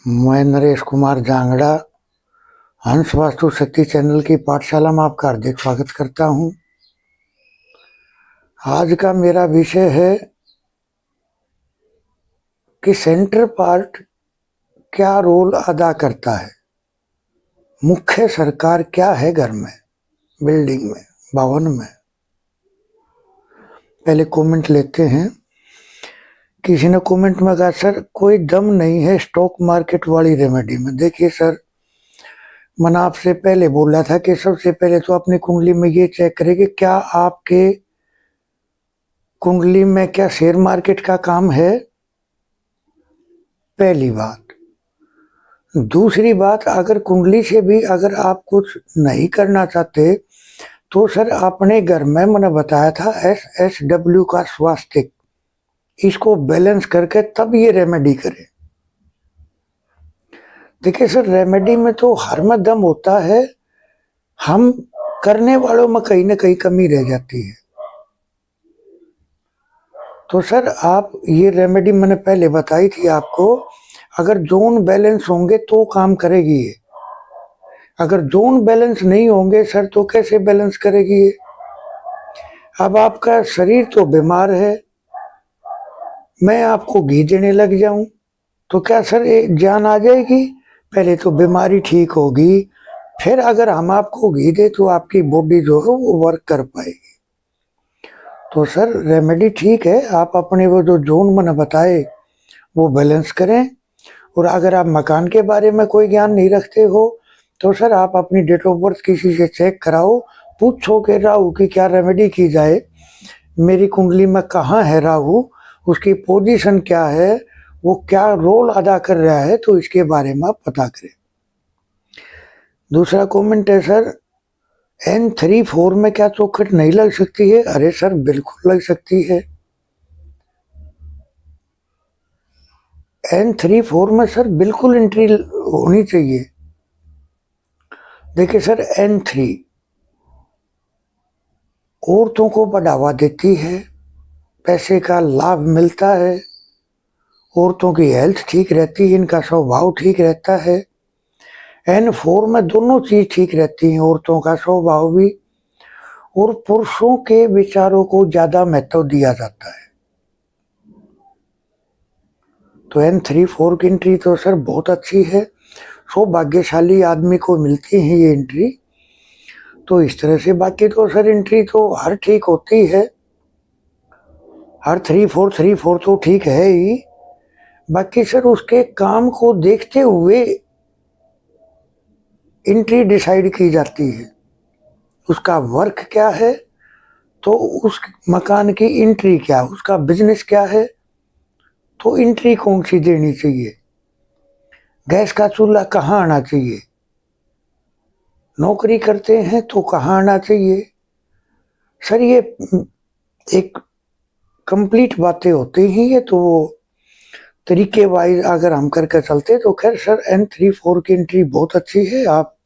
मैं नरेश कुमार जांगड़ा हंस वास्तु शक्ति चैनल की पाठशाला में आपका हार्दिक स्वागत करता हूं। आज का मेरा विषय है कि सेंटर पार्ट क्या रोल अदा करता है। मुख्य सरकार क्या है घर में, बिल्डिंग में, भवन में। पहले कमेंट लेते हैं। किसी ने कमेंट में कहा, सर कोई दम नहीं है स्टॉक मार्केट वाली रेमेडी में। देखिए सर, मैंने आपसे पहले बोला था कि सबसे पहले तो अपनी कुंडली में ये चेक करें कि क्या आपके कुंडली में क्या शेयर मार्केट का काम है। पहली बात। दूसरी बात, अगर कुंडली से भी अगर आप कुछ नहीं करना चाहते तो सर अपने घर में मैंने बताया था SSW का स्वास्तिक, इसको बैलेंस करके तब ये रेमेडी करें। देखिए सर, रेमेडी में तो हर में दम होता है, हम करने वालों में कहीं ना कहीं कमी रह जाती है। तो सर आप ये रेमेडी मैंने पहले बताई थी आपको, अगर जोन बैलेंस होंगे तो काम करेगी ये। अगर जोन बैलेंस नहीं होंगे सर तो कैसे बैलेंस करेगी ये। अब आपका शरीर तो बीमार है, मैं आपको घी देने लग जाऊं तो क्या सर जान आ जाएगी? पहले तो बीमारी ठीक होगी, फिर अगर हम आपको घी दे तो आपकी बॉडी जो है वो वर्क कर पाएगी। तो सर रेमेडी ठीक है, आप अपने वो जो जोन मैंने बताए वो बैलेंस करें। और अगर आप मकान के बारे में कोई ज्ञान नहीं रखते हो तो सर आप अपनी डेट ऑफ बर्थ किसी से चेक कराओ, पूछो कि राहु की क्या रेमेडी की जाए, मेरी कुंडली में कहाँ है राहु, उसकी पोजीशन क्या है, वो क्या रोल अदा कर रहा है, तो इसके बारे में आप पता करें। दूसरा कमेंट है, सर N3-4 में क्या चौखट नहीं लग सकती है? अरे सर बिल्कुल लग सकती है। N3-4 में सर बिल्कुल एंट्री होनी चाहिए। देखिए सर, N3 औरतों को बढ़ावा देती है, पैसे का लाभ मिलता है, औरतों की हेल्थ ठीक रहती है, इनका स्वभाव ठीक रहता है। N4 में दोनों चीज ठीक रहती हैं, औरतों का स्वभाव भी और पुरुषों के विचारों को ज्यादा महत्व दिया जाता है। तो N3-4 की एंट्री तो सर बहुत अच्छी है, सौभाग्यशाली आदमी को मिलती है ये एंट्री। तो इस तरह से बाकी तो सर एंट्री तो हर ठीक होती है, हर 3-4 तो ठीक है ही। बाकी सर उसके काम को देखते हुए एंट्री डिसाइड की जाती है, उसका वर्क क्या है तो उस मकान की एंट्री क्या, उसका बिजनेस क्या है तो एंट्री कौन सी देनी चाहिए, गैस का चूल्हा कहाँ आना चाहिए, नौकरी करते हैं तो कहाँ आना चाहिए। सर ये एक कंप्लीट बातें होती ही है, तो वो तरीके वाइज अगर हम करके चलते तो खैर सर N3-4 की एंट्री बहुत अच्छी है, आप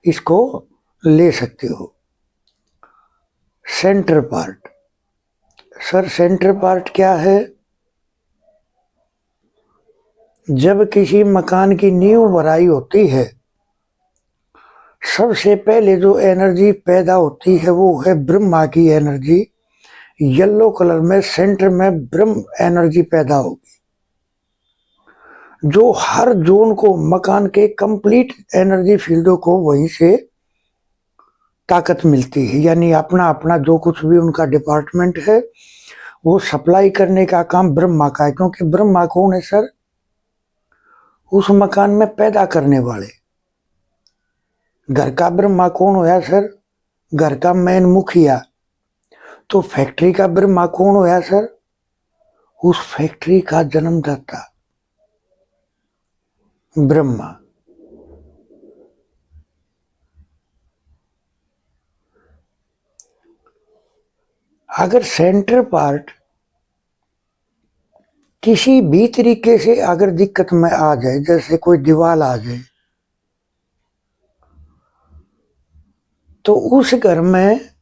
इसको ले सकते हो। Centre part, sir centre part क्या है? जब किसी मकान की नींव भराई होती है, सबसे पहले जो एनर्जी पैदा होती है वो है ब्रह्मा की एनर्जी। येलो कलर में सेंटर में ब्रह्म एनर्जी पैदा होगी, जो हर जोन को, मकान के कंप्लीट एनर्जी फील्डों को वहीं से ताकत मिलती है। यानी अपना अपना जो कुछ भी उनका डिपार्टमेंट है वो सप्लाई करने का काम ब्रह्मा का है। क्योंकि ब्रह्मा कौन है सर? उस मकान में पैदा करने वाले। घर का ब्रह्मा कौन होया सर? घर का मेन मुखिया। तो फैक्ट्री का ब्रह्मा कौन होया सर? उस फैक्ट्री का जन्मदाता ब्रह्मा। अगर सेंटर पार्ट किसी भी तरीके से अगर दिक्कत में आ जाए, जैसे कोई दीवार आ जाए, तो उस घर में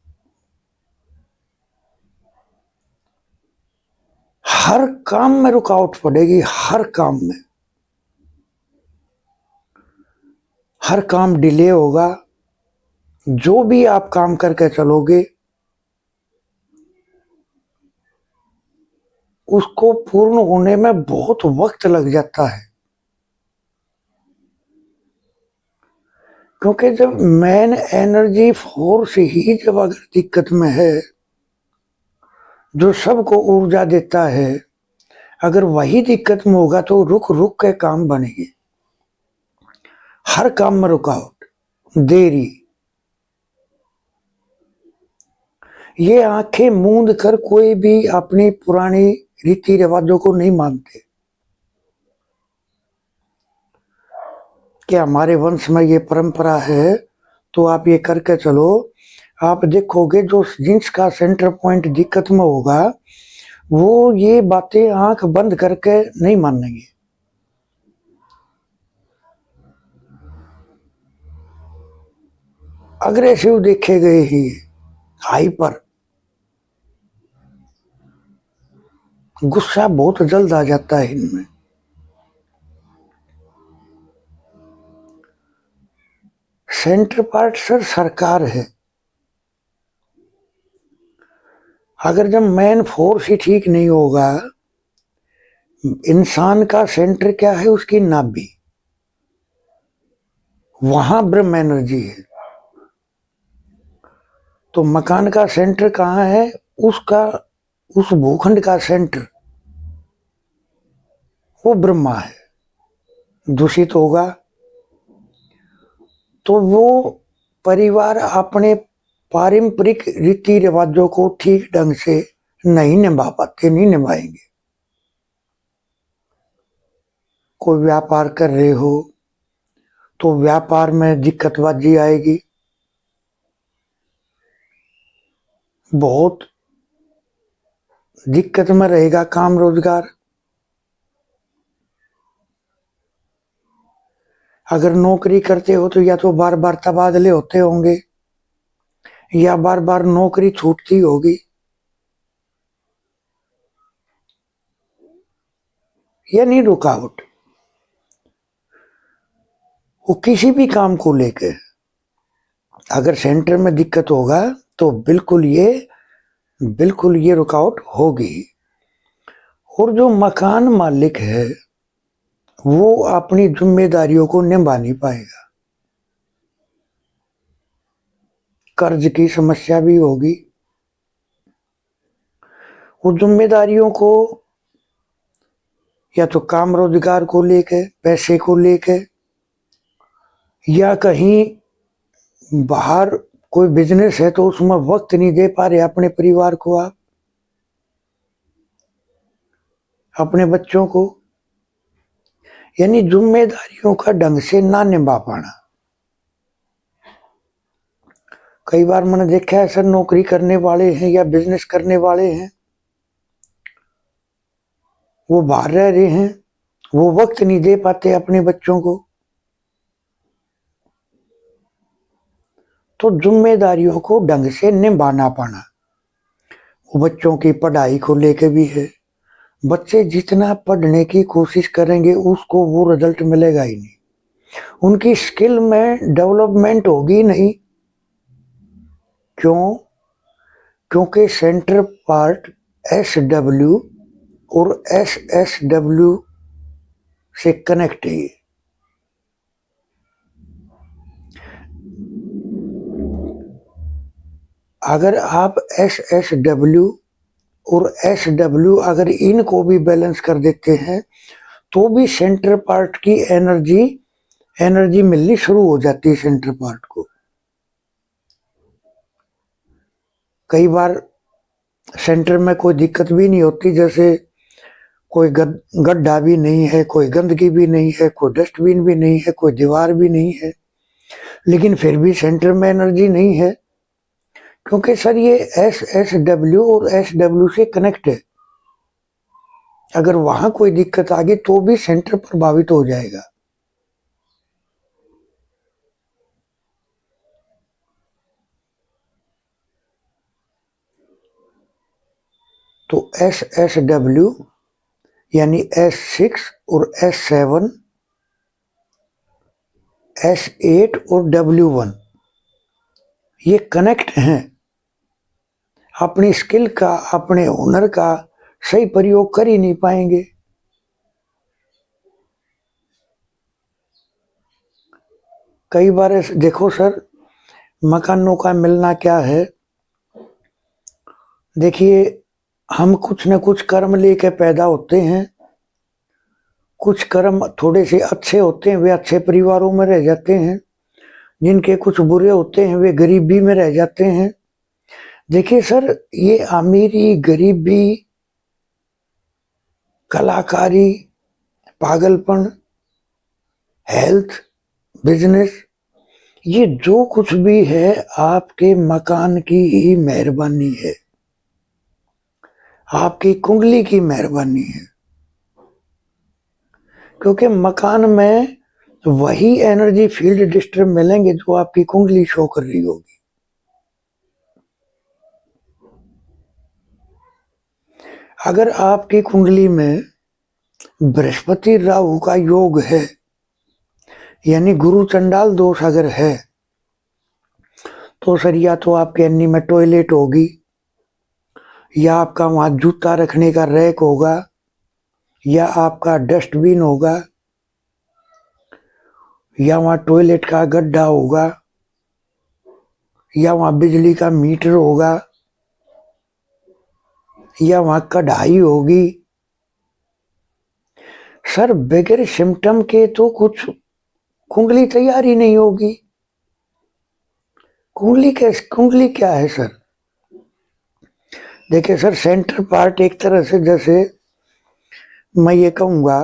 हर काम में रुकावट पड़ेगी, हर काम में। हर काम डिले होगा। जो भी आप काम करके चलोगे उसको पूर्ण होने में बहुत वक्त लग जाता है, क्योंकि जब मेन एनर्जी फोर्स ही जब अगर दिक्कत में है, जो सबको ऊर्जा देता है, अगर वही दिक्कत में होगा तो रुक रुक के काम बनेंगे, हर काम में रुकावट, देरी। ये आंखें मूंद कर कोई भी अपनी पुरानी रीति रिवाजों को नहीं मानते कि हमारे वंश में ये परंपरा है तो आप ये करके चलो। आप देखोगे जो जिसका सेंटर पॉइंट दिक्कत में होगा वो ये बातें आंख बंद करके नहीं मानेंगे। अग्रेसिव देखे गए ही, हाइपर, गुस्सा बहुत जल्द आ जाता है इनमें। सेंटर पार्ट सर सरकार है। अगर जब मैन फोर्स ही ठीक नहीं होगा, इंसान का सेंटर क्या है, उसकी नाभि, वहां ब्रह्म एनर्जी है। तो मकान का सेंटर कहाँ है, उसका उस भूखंड का सेंटर वो ब्रह्मा है। दूषित होगा तो वो परिवार अपने पारंपरिक रीति रिवाजों को ठीक ढंग से नहीं निभा पाते, नहीं निभाएंगे। कोई व्यापार कर रहे हो तो व्यापार में दिक्कतबाजी आएगी, बहुत दिक्कत में रहेगा काम रोजगार। अगर नौकरी करते हो तो या तो बार बार तबादले होते होंगे या बार बार नौकरी छूटती होगी, यानी रुकावट। वो किसी भी काम को लेकर अगर सेंटर में दिक्कत होगा तो बिल्कुल ये रुकावट होगी। और जो मकान मालिक है वो अपनी जिम्मेदारियों को निभा नहीं पाएगा, कर्ज की समस्या भी होगी। वो जिम्मेदारियों को या तो काम रोजगार को लेके, पैसे को लेके, या कहीं बाहर कोई बिजनेस है तो उसमें वक्त नहीं दे पा रहे अपने परिवार को, आप अपने बच्चों को, यानी जिम्मेदारियों का ढंग से ना निभा पाना। कई बार मैंने देखा है सर, नौकरी करने वाले हैं या बिजनेस करने वाले हैं, वो बाहर रह रहे हैं, वो वक्त नहीं दे पाते अपने बच्चों को। तो जिम्मेदारियों को ढंग से निभाना पाना, वो बच्चों की पढ़ाई को लेके भी है। बच्चे जितना पढ़ने की कोशिश करेंगे उसको वो रिजल्ट मिलेगा ही नहीं, उनकी स्किल में डेवलपमेंट होगी नहीं। क्यों? क्योंकि सेंटर पार्ट SW और SSW से कनेक्ट है। अगर आप SSW और SW अगर इनको भी बैलेंस कर देते हैं तो भी सेंटर पार्ट की एनर्जी मिलनी शुरू हो जाती है सेंटर पार्ट को। कई बार सेंटर में कोई दिक्कत भी नहीं होती, जैसे कोई गड्ढा भी नहीं है, कोई गंदगी भी नहीं है, कोई डस्टबिन भी नहीं है, कोई दीवार भी नहीं है, लेकिन फिर भी सेंटर में एनर्जी नहीं है। क्योंकि सर ये SSW और SW से कनेक्ट है। अगर वहां कोई दिक्कत आ गई तो भी सेंटर प्रभावित हो जाएगा। तो SSW यानी S6 और S7 S8 और W1 ये कनेक्ट हैं। अपनी स्किल का, अपने हुनर का सही प्रयोग कर ही नहीं पाएंगे। कई बार देखो सर, मकानों का मिलना क्या है, देखिए हम कुछ न कुछ कर्म लेके पैदा होते हैं। कुछ कर्म थोड़े से अच्छे होते हैं, वे अच्छे परिवारों में रह जाते हैं। जिनके कुछ बुरे होते हैं, वे गरीबी में रह जाते हैं। देखिए सर, ये अमीरी, गरीबी, कलाकारी, पागलपन, हेल्थ, बिजनेस, ये जो कुछ भी है आपके मकान की ही मेहरबानी है, आपकी कुंडली की मेहरबानी है। क्योंकि मकान में वही एनर्जी फील्ड डिस्टर्ब मिलेंगे जो आपकी कुंडली शो कर रही होगी। अगर आपकी कुंडली में बृहस्पति राहु का योग है, यानी गुरु चंडाल दोष अगर है, तो सर या तो आपके अन्नी में टॉयलेट होगी, या आपका वहां जूता रखने का रैक होगा, या आपका डस्टबिन होगा, या वहां टॉयलेट का गड्ढा होगा, या वहां बिजली का मीटर होगा, या वहां कढ़ाई होगी। सर बगैर सिम्टम के तो कुछ कुंडली तैयार ही नहीं होगी। कुंडली क्या है सर? देखिए सर, सेंटर पार्ट एक तरह से, जैसे मैं ये कहूंगा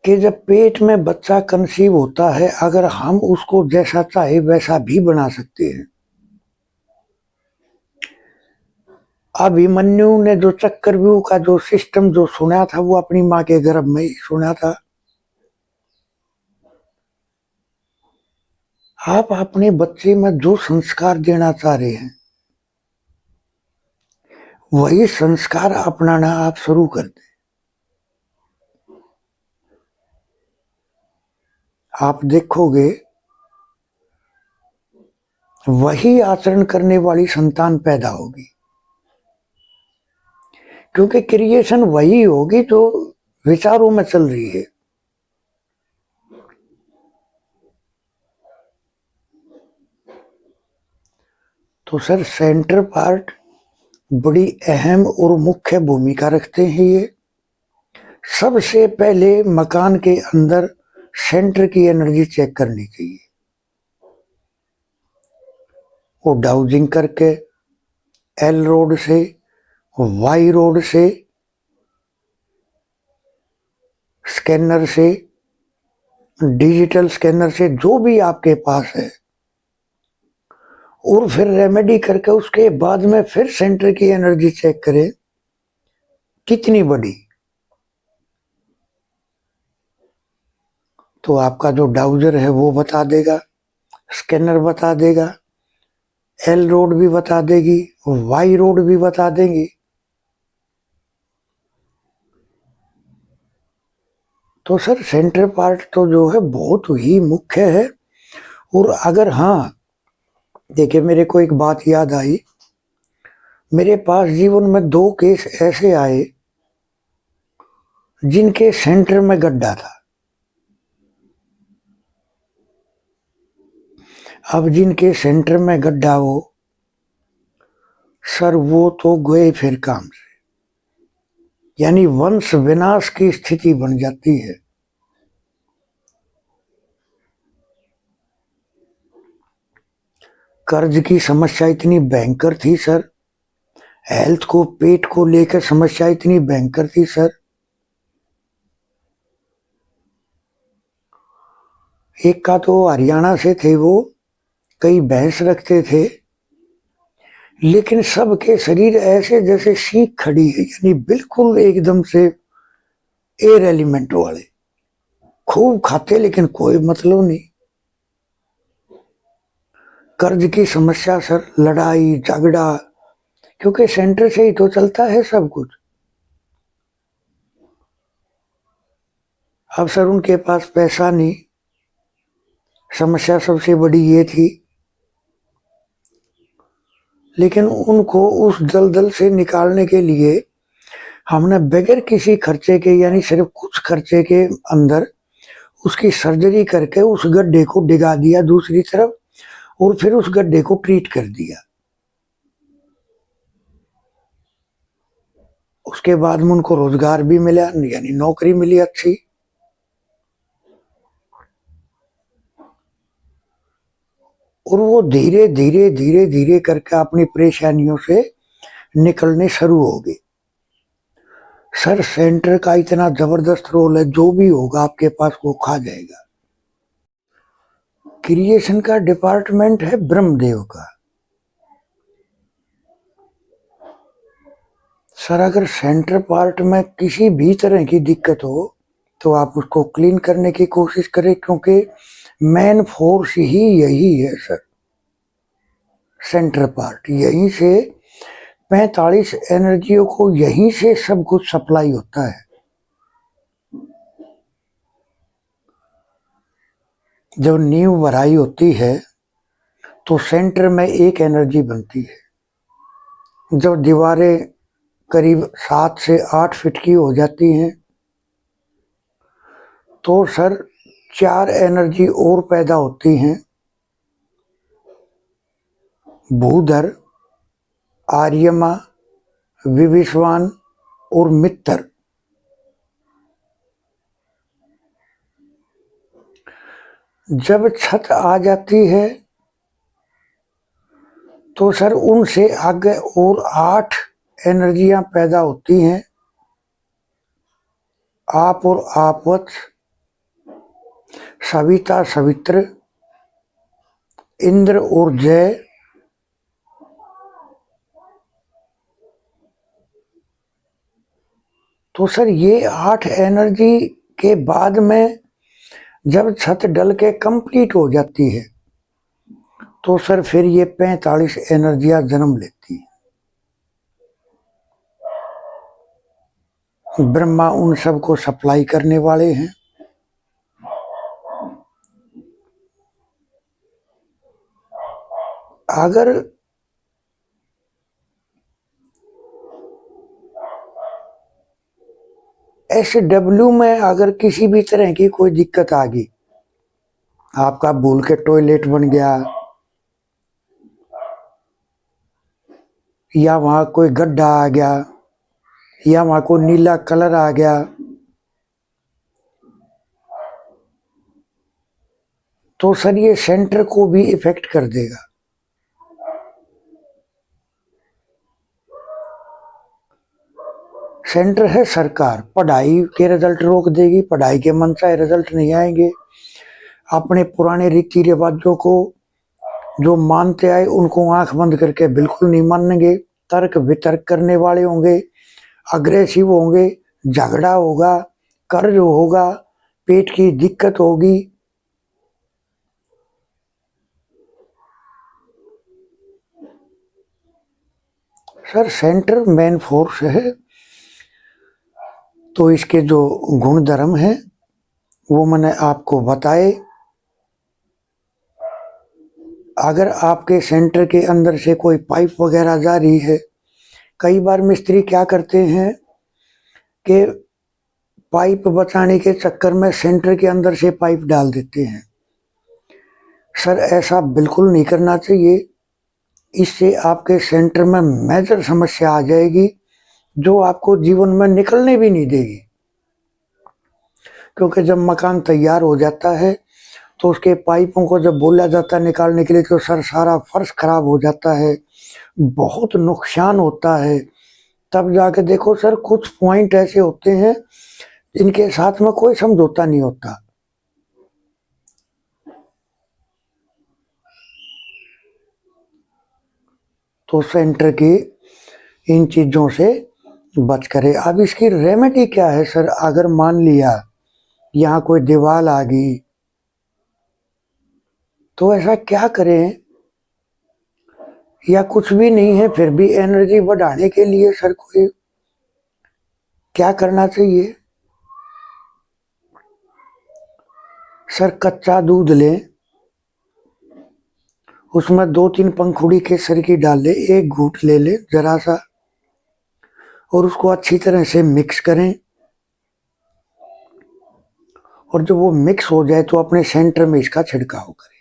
कि जब पेट में बच्चा कंसीव होता है, अगर हम उसको जैसा चाहे वैसा भी बना सकते हैं। अभिमन्यु ने जो चक्रव्यूह का जो सिस्टम जो सुना था, वो अपनी माँ के गर्भ में ही सुना था। आप अपने बच्चे में जो संस्कार देना चाह रहे हैं, वही संस्कार अपनाना आप शुरू कर दें। आप देखोगे वही आचरण करने वाली संतान पैदा होगी। क्योंकि क्रिएशन वही होगी जो विचारों में चल रही है। तो सर सेंटर पार्ट बड़ी अहम और मुख्य भूमिका रखते हैं। ये सबसे पहले मकान के अंदर सेंटर की एनर्जी चेक करनी चाहिए। वो डाउजिंग करके एल रोड से, वाई रोड से, स्कैनर से, डिजिटल स्कैनर से, जो भी आपके पास है, और फिर रेमेडी करके उसके बाद में फिर सेंटर की एनर्जी चेक करें कितनी बड़ी। तो आपका जो डाउजर है वो बता देगा, स्कैनर बता देगा, एल रोड भी बता देगी, वाई रोड भी बता देंगी। तो सर सेंटर पार्ट तो जो है बहुत ही मुख्य है। और अगर हाँ, देखिए मेरे को एक बात याद आई, मेरे पास जीवन में 2 केस ऐसे आए जिनके सेंटर में गड्ढा था। अब जिनके सेंटर में गड्ढा हो, सर वो तो गए फिर काम से, यानी वंश विनाश की स्थिति बन जाती है। कर्ज की समस्या इतनी भयंकर थी सर, हेल्थ को, पेट को लेकर समस्या इतनी भयंकर थी सर। एक का तो हरियाणा से थे, वो कई भैंस रखते थे, लेकिन सबके शरीर ऐसे जैसे सीख खड़ी है, यानी बिल्कुल एकदम से एयर एलिमेंट वाले, खूब खाते लेकिन कोई मतलब नहीं। कर्ज की समस्या सर, लड़ाई झगड़ा, क्योंकि सेंटर से ही तो चलता है सब कुछ। अब सर उनके पास पैसा नहीं, समस्या सबसे बड़ी ये थी, लेकिन उनको उस दलदल से निकालने के लिए हमने बगैर किसी खर्चे के, यानी सिर्फ कुछ खर्चे के अंदर उसकी सर्जरी करके उस गड्ढे को डिगा दिया दूसरी तरफ, और फिर उस गड्ढे को ट्रीट कर दिया। उसके बाद में उनको रोजगार भी मिला, यानी नौकरी मिली अच्छी। और वो धीरे धीरे धीरे धीरे करके अपनी परेशानियों से निकलने शुरू हो गए। सर सेंटर का इतना जबरदस्त रोल है, जो भी होगा आपके पास वो खा जाएगा। क्रिएशन का डिपार्टमेंट है ब्रह्मदेव का। सर अगर सेंटर पार्ट में किसी भी तरह की दिक्कत हो तो आप उसको क्लीन करने की कोशिश करें, क्योंकि मेन फोर्स ही यही है सर। सेंटर पार्ट यहीं से 45 एनर्जियों को यहीं से सब कुछ सप्लाई होता है। जब नींव भराई होती है तो सेंटर में एक एनर्जी बनती है। जब दीवारें करीब 7 से 8 फीट की हो जाती हैं तो सर 4 एनर्जी और पैदा होती हैं, भूधर, आर्यमा, विविश्वान और मित्र। जब छत आ जाती है तो सर उनसे आगे और 8 एनर्जियां पैदा होती हैं, आप और आपवत, सविता सवित्र, इंद्र और जय, तो सर ये 8 एनर्जी के बाद में जब छत डल के कंप्लीट हो जाती है तो सर फिर ये 45 एनर्जियां जन्म लेती है। ब्रह्मा उन सब को सप्लाई करने वाले हैं। अगर SW में अगर किसी भी तरह की कोई दिक्कत आ गई, आपका भूल के टॉयलेट बन गया या वहां कोई गड्ढा आ गया या वहां कोई नीला कलर आ गया, तो सर ये सेंटर को भी इफेक्ट कर देगा। सेंटर है सरकार, पढ़ाई के रिजल्ट रोक देगी, पढ़ाई के मनचाहे रिजल्ट नहीं आएंगे। अपने पुराने रीति रिवाजों को जो मानते आए उनको आंख बंद करके बिल्कुल नहीं मानेंगे, तर्क वितर्क करने वाले होंगे, अग्रेसिव होंगे, झगड़ा होगा, कर्ज होगा, पेट की दिक्कत होगी। सर सेंटर मेन फोर्स है, तो इसके जो गुण धर्म है वो मैंने आपको बताए। अगर आपके सेंटर के अंदर से कोई पाइप वगैरह जा रही है, कई बार मिस्त्री क्या करते हैं कि पाइप बचाने के चक्कर में सेंटर के अंदर से पाइप डाल देते हैं। सर ऐसा बिल्कुल नहीं करना चाहिए, इससे आपके सेंटर में मेजर समस्या आ जाएगी जो आपको जीवन में निकलने भी नहीं देगी। क्योंकि जब मकान तैयार हो जाता है तो उसके पाइपों को जब बोला जाता है निकालने के लिए तो सर सारा फर्श खराब हो जाता है, बहुत नुकसान होता है। तब जाके देखो सर कुछ पॉइंट ऐसे होते हैं जिनके साथ में कोई समझौता नहीं होता। तो सेंटर की इन चीजों से बच करे। अब इसकी रेमेडी क्या है सर? अगर मान लिया यहाँ कोई दीवार आ गई तो ऐसा क्या करें, या कुछ भी नहीं है फिर भी एनर्जी बढ़ाने के लिए सर कोई क्या करना चाहिए? सर कच्चा दूध लें, उसमें 2-3 पंखुड़ी केसर की डाल ले, एक घूंट ले ले जरा सा, और उसको अच्छी तरह से मिक्स करें। और जब वो मिक्स हो जाए तो अपने सेंटर में इसका छिड़काव करें।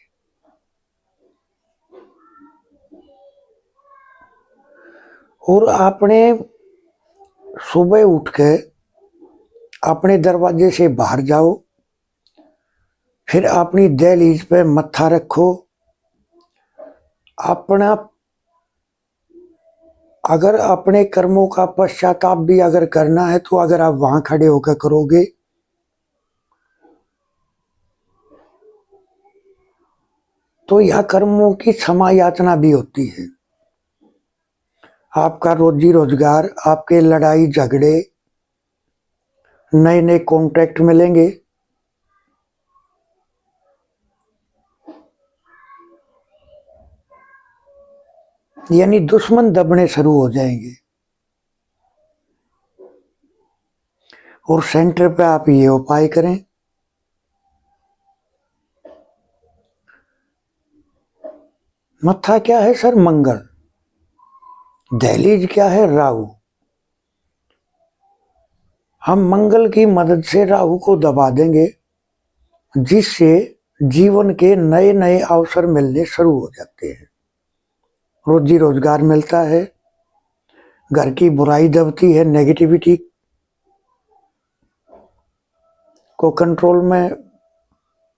और आपने सुबह उठ के अपने दरवाजे से बाहर जाओ, फिर अपनी दहलीज पे मत्था रखो, अपना अगर अपने कर्मों का पश्चाताप भी अगर करना है तो अगर आप वहां खड़े होकर करोगे तो यह कर्मों की क्षमा याचना भी होती है। आपका रोजी रोजगार, आपके लड़ाई झगड़े, नए नए कॉन्ट्रैक्ट मिलेंगे। यानी दुश्मन दबने शुरू हो जाएंगे। और सेंटर पे आप ये उपाय करें। मत्था क्या है सर? मंगल। दहलीज क्या है? राहु। हम मंगल की मदद से राहु को दबा देंगे, जिससे जीवन के नए नए अवसर मिलने शुरू हो जाते हैं, रोजी रोजगार मिलता है, घर की बुराई दबती है, नेगेटिविटी को कंट्रोल में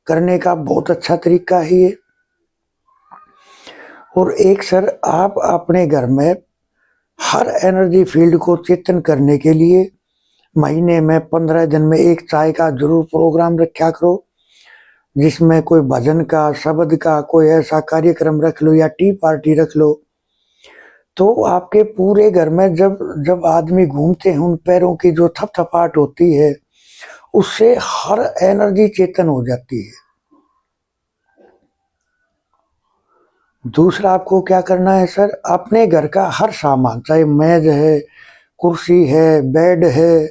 करने का बहुत अच्छा तरीका है ये। और एक सर, आप अपने घर में हर एनर्जी फील्ड को चेतन करने के लिए महीने में 15 दिन में एक चाय का जरूर प्रोग्राम रखा करो, जिसमें कोई भजन का, शब्द का कोई ऐसा कार्यक्रम रख लो या टी पार्टी रख लो। तो आपके पूरे घर में जब जब आदमी घूमते हैं, उन पैरों की जो थपथपाहट होती है, उससे हर एनर्जी चेतन हो जाती है। दूसरा आपको क्या करना है सर? अपने घर का हर सामान, चाहे मेज है, कुर्सी है, बेड है,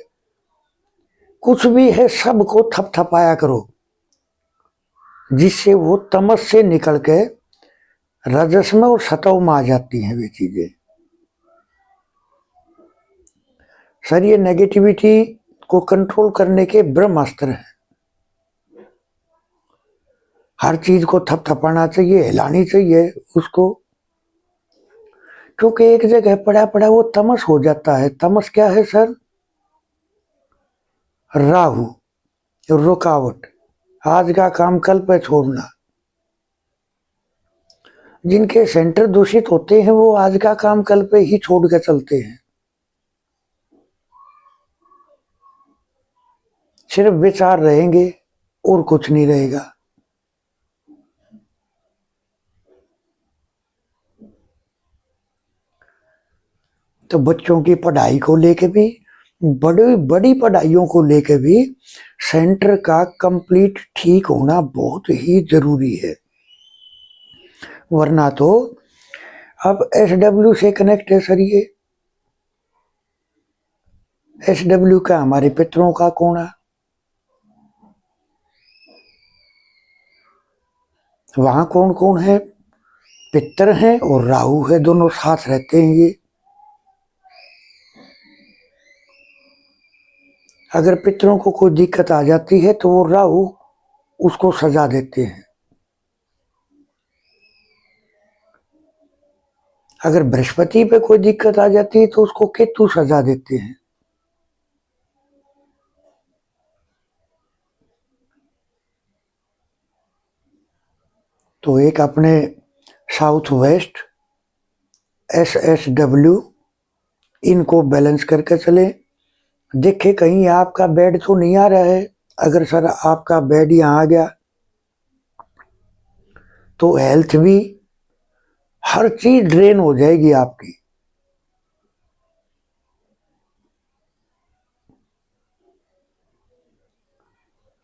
कुछ भी है, सबको थपथपाया करो, जिससे वो तमस से निकल के रजस में और सतव में आ जाती हैं वे चीजें। सर ये नेगेटिविटी को कंट्रोल करने के ब्रह्मास्त्र हैं। हर चीज को थपथपाना चाहिए, हिलानी चाहिए उसको, क्योंकि एक जगह पड़ा पड़ा वो तमस हो जाता है। तमस क्या है सर? राहु, रुकावट, आज का काम कल पे छोड़ना। जिनके सेंटर दूषित होते हैं वो आज का काम कल पे ही छोड़ के चलते हैं। सिर्फ विचार रहेंगे और कुछ नहीं रहेगा। तो बच्चों की पढ़ाई को लेके भी, बड़ी बड़ी पढ़ाइयों को लेके भी सेंटर का कंप्लीट ठीक होना बहुत ही जरूरी है। वरना तो अब SW से कनेक्ट है सर ये। SW का हमारे पितरों का कोना, वहां कौन कौन है? पितर हैं और राहु है, दोनों साथ रहते हैं ये। अगर पितरों को कोई दिक्कत आ जाती है तो वो राहु उसको सजा देते हैं। अगर बृहस्पति पे कोई दिक्कत आ जाती है तो उसको केतु सजा देते हैं। तो एक अपने साउथ वेस्ट, SSW, इनको बैलेंस करके चले। देखे कहीं आपका बेड तो नहीं आ रहा है। अगर सर आपका बेड यहाँ आ गया तो हेल्थ भी, हर चीज ड्रेन हो जाएगी आपकी।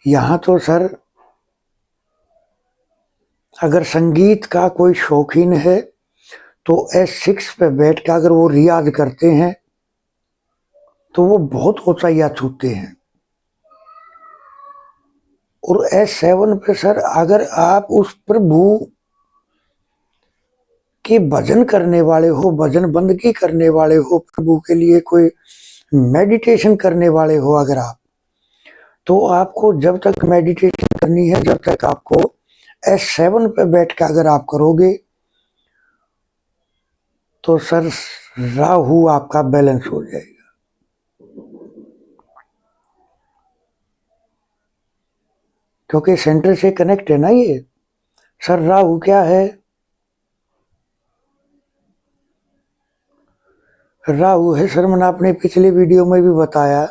यहाँ तो सर अगर संगीत का कोई शौकीन है तो S6 पे बैठ कर अगर वो रियाज करते हैं तो वो बहुत ऊंचाइयां छूते हैं। और S7 पे सर अगर आप उस प्रभु के भजन करने वाले हो, भजन बंदगी करने वाले हो, प्रभु के लिए कोई मेडिटेशन करने वाले हो अगर आप, तो आपको जब तक मेडिटेशन करनी है, जब तक आपको S7 पे बैठ के अगर आप करोगे तो सर राहु आपका बैलेंस हो जाएगा। क्योंकि सेंटर से कनेक्ट है ना ये सर। राहु क्या है? राहु है सर, मैंने अपने पिछले वीडियो में भी बताया,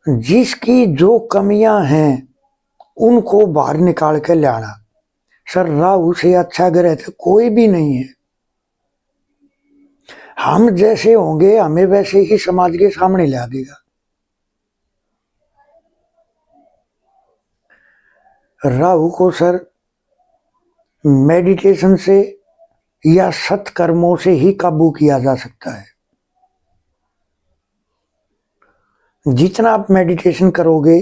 जिसकी जो कमियां हैं उनको बाहर निकाल के लाना। सर राहु से अच्छा ग्रह तो कोई भी नहीं है। हम जैसे होंगे हमें वैसे ही समाज के सामने ला देगा। राहु को सर मेडिटेशन से या सत्कर्मों से ही काबू किया जा सकता है। जितना आप मेडिटेशन करोगे,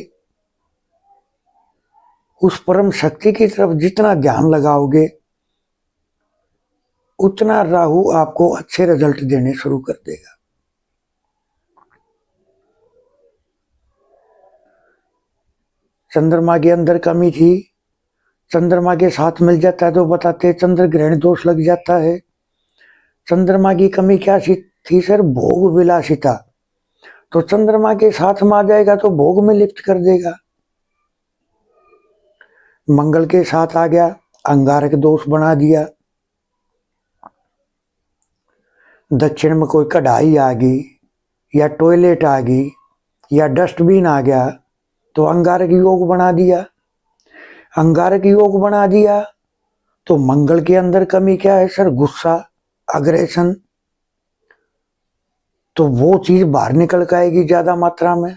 उस परम शक्ति की तरफ जितना ध्यान लगाओगे, उतना राहु आपको अच्छे रिजल्ट देने शुरू कर देगा। चंद्रमा के अंदर कमी थी, चंद्रमा के साथ मिल जाता है तो बताते चंद्र ग्रहण दोष लग जाता है। चंद्रमा की कमी क्या थी सर? भोग विलासिता। तो चंद्रमा के साथ में आ जाएगा तो भोग में लिप्त कर देगा। मंगल के साथ आ गया, अंगारक दोष बना दिया। दक्षिण में कोई कढ़ाई आ गई या टॉयलेट आ गई या डस्टबिन आ गया तो अंगारक योग बना दिया। अंगारक योग बना दिया तो मंगल के अंदर कमी क्या है सर? गुस्सा, अग्रेशन। तो वो चीज बाहर निकल के आएगी ज्यादा मात्रा में।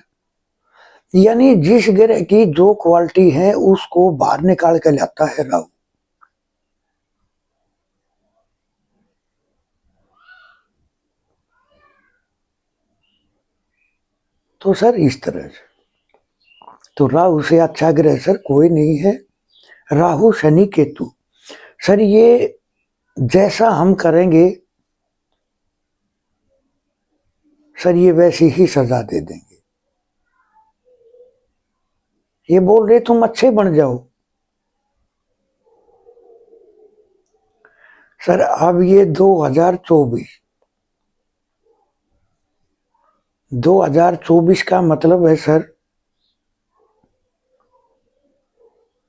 यानी जिस ग्रह की जो क्वालिटी है उसको बाहर निकाल के लाता है राहु। तो सर इस तरह से तो राहु से अच्छा ग्रह सर कोई नहीं है। राहु शनि केतु सर, ये जैसा हम करेंगे सर ये वैसी ही सजा दे देंगे। ये बोल रहे तुम अच्छे बन जाओ। सर अब ये 2024 का मतलब है सर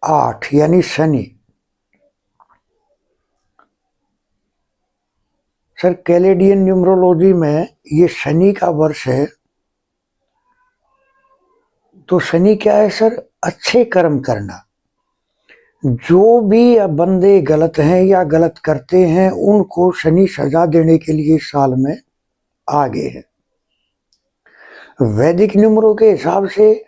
8 यानी शनि। सर कैलेडियन न्यूमरोलॉजी में ये शनि का वर्ष है। तो शनि क्या है सर? अच्छे कर्म करना। जो भी बंदे गलत हैं या गलत करते हैं उनको शनि सजा देने के लिए इस साल में आगे है। वैदिक न्यूमरो के हिसाब से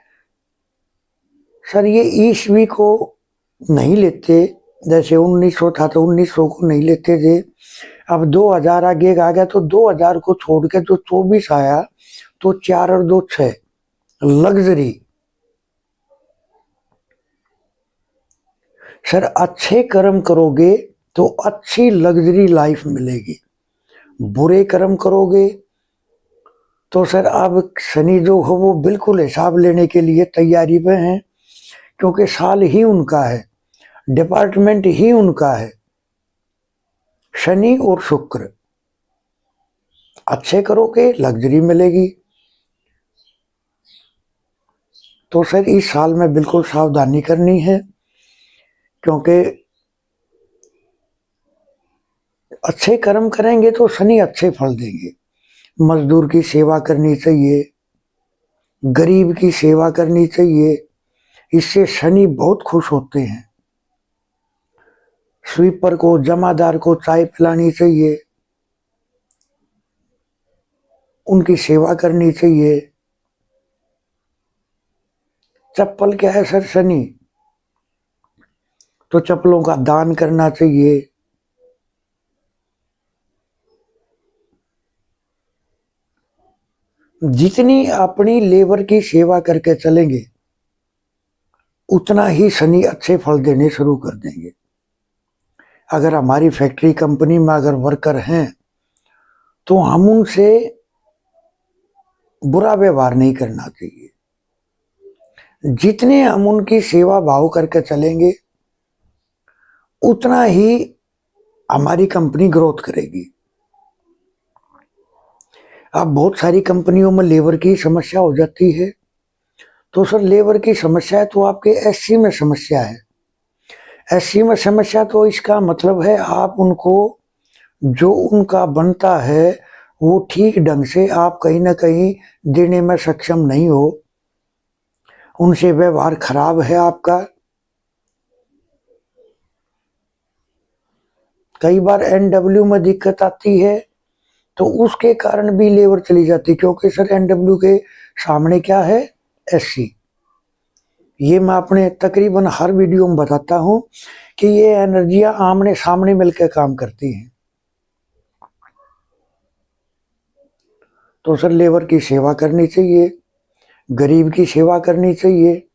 सर ये ईस्वी को नहीं लेते, जैसे 1900 था तो 1900 को नहीं लेते थे। अब 2000 आगे आ गया तो 2000 को छोड़ के जो 24 आया तो 4 और 2 6 लग्जरी। सर अच्छे कर्म करोगे तो अच्छी लग्जरी लाइफ मिलेगी। बुरे कर्म करोगे तो सर अब शनि जो हो वो बिल्कुल हिसाब लेने के लिए तैयारी पे हैं, क्योंकि साल ही उनका है, डिपार्टमेंट ही उनका है। शनि और शुक्र अच्छे करोगे लग्जरी मिलेगी। तो सर इस साल में बिल्कुल सावधानी करनी है, क्योंकि अच्छे कर्म करेंगे तो शनि अच्छे फल देंगे। मजदूर की सेवा करनी चाहिए, गरीब की सेवा करनी चाहिए, इससे शनि बहुत खुश होते हैं। स्वीपर को, जमादार को चाय पिलानी चाहिए, उनकी सेवा करनी चाहिए। चप्पल क्या है सर? शनि। तो चप्पलों का दान करना चाहिए। जितनी अपनी लेबर की सेवा करके चलेंगे उतना ही शनि अच्छे फल देने शुरू कर देंगे। अगर हमारी फैक्ट्री कंपनी में अगर वर्कर हैं तो हम उनसे बुरा व्यवहार नहीं करना चाहिए। जितने हम उनकी सेवा भाव करके चलेंगे उतना ही हमारी कंपनी ग्रोथ करेगी। अब बहुत सारी कंपनियों में लेबर की समस्या हो जाती है, तो सर लेबर की समस्या है तो आपके एससी में समस्या है। एससी में समस्या तो इसका मतलब है आप उनको जो उनका बनता है वो ठीक ढंग से आप कहीं ना कहीं देने में सक्षम नहीं हो, उनसे व्यवहार खराब है आपका। कई बार एनडब्ल्यू में दिक्कत आती है तो उसके कारण भी लेबर चली जाती, क्योंकि सर एनडब्ल्यू के सामने क्या है, एससी। ये मैं अपने तकरीबन हर वीडियो में बताता हूं कि ये एनर्जियां आमने सामने मिलकर काम करती हैं। तो सर लेबर की सेवा करनी चाहिए, गरीब की सेवा करनी चाहिए।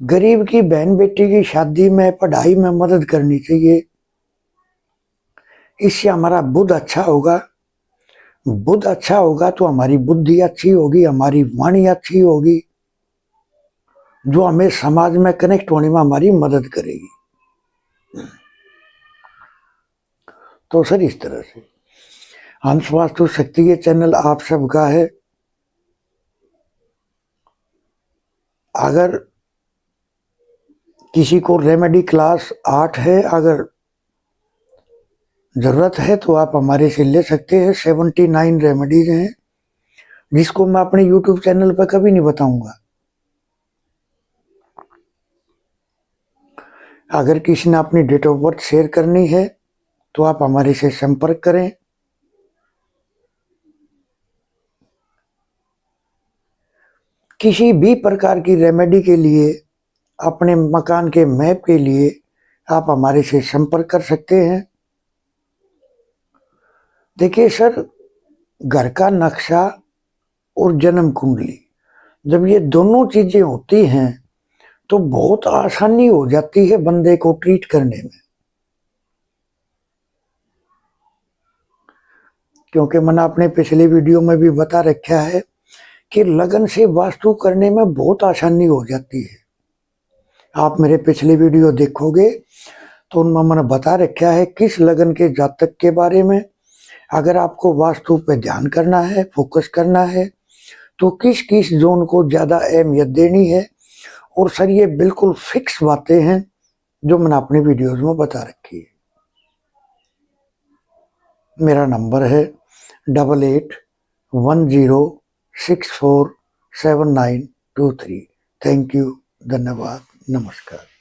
गरीब की बहन बेटी की शादी में, पढ़ाई में मदद करनी चाहिए। इससे हमारा बुद्ध अच्छा होगा। बुद्ध अच्छा होगा तो हमारी बुद्धि अच्छी होगी, हमारी वाणी अच्छी होगी, जो हमें समाज में कनेक्ट होने में हमारी मदद करेगी। तो सर इस तरह से हंस वास्तु शक्ति ये चैनल आप सबका है। अगर किसी को रेमेडी क्लास 8 है, अगर जरूरत है तो आप हमारे से ले सकते हैं। 79 रेमेडीज हैं जिसको मैं अपने YouTube चैनल पर कभी नहीं बताऊंगा। अगर किसी ने अपनी डेट ऑफ बर्थ शेयर करनी है तो आप हमारे से संपर्क करें। किसी भी प्रकार की रेमेडी के लिए, अपने मकान के मैप के लिए आप हमारे से संपर्क कर सकते हैं। देखिए सर, घर का नक्शा और जन्म कुंडली जब ये दोनों चीजें होती हैं तो बहुत आसानी हो जाती है बंदे को ट्रीट करने में। क्योंकि मैंने अपने पिछले वीडियो में भी बता रखा है कि लगन से वास्तु करने में बहुत आसानी हो जाती है। आप मेरे पिछले वीडियो देखोगे तो उनमें मैंने बता रखा है किस लगन के जातक के बारे में अगर आपको वास्तु पे ध्यान करना है, फोकस करना है, तो किस किस जोन को ज्यादा अहमियत देनी है। और सर ये बिल्कुल फिक्स बातें हैं जो मैंने अपने वीडियोज में बता रखी है। मेरा नंबर है 8810647923। थैंक यू, धन्यवाद, नमस्कार।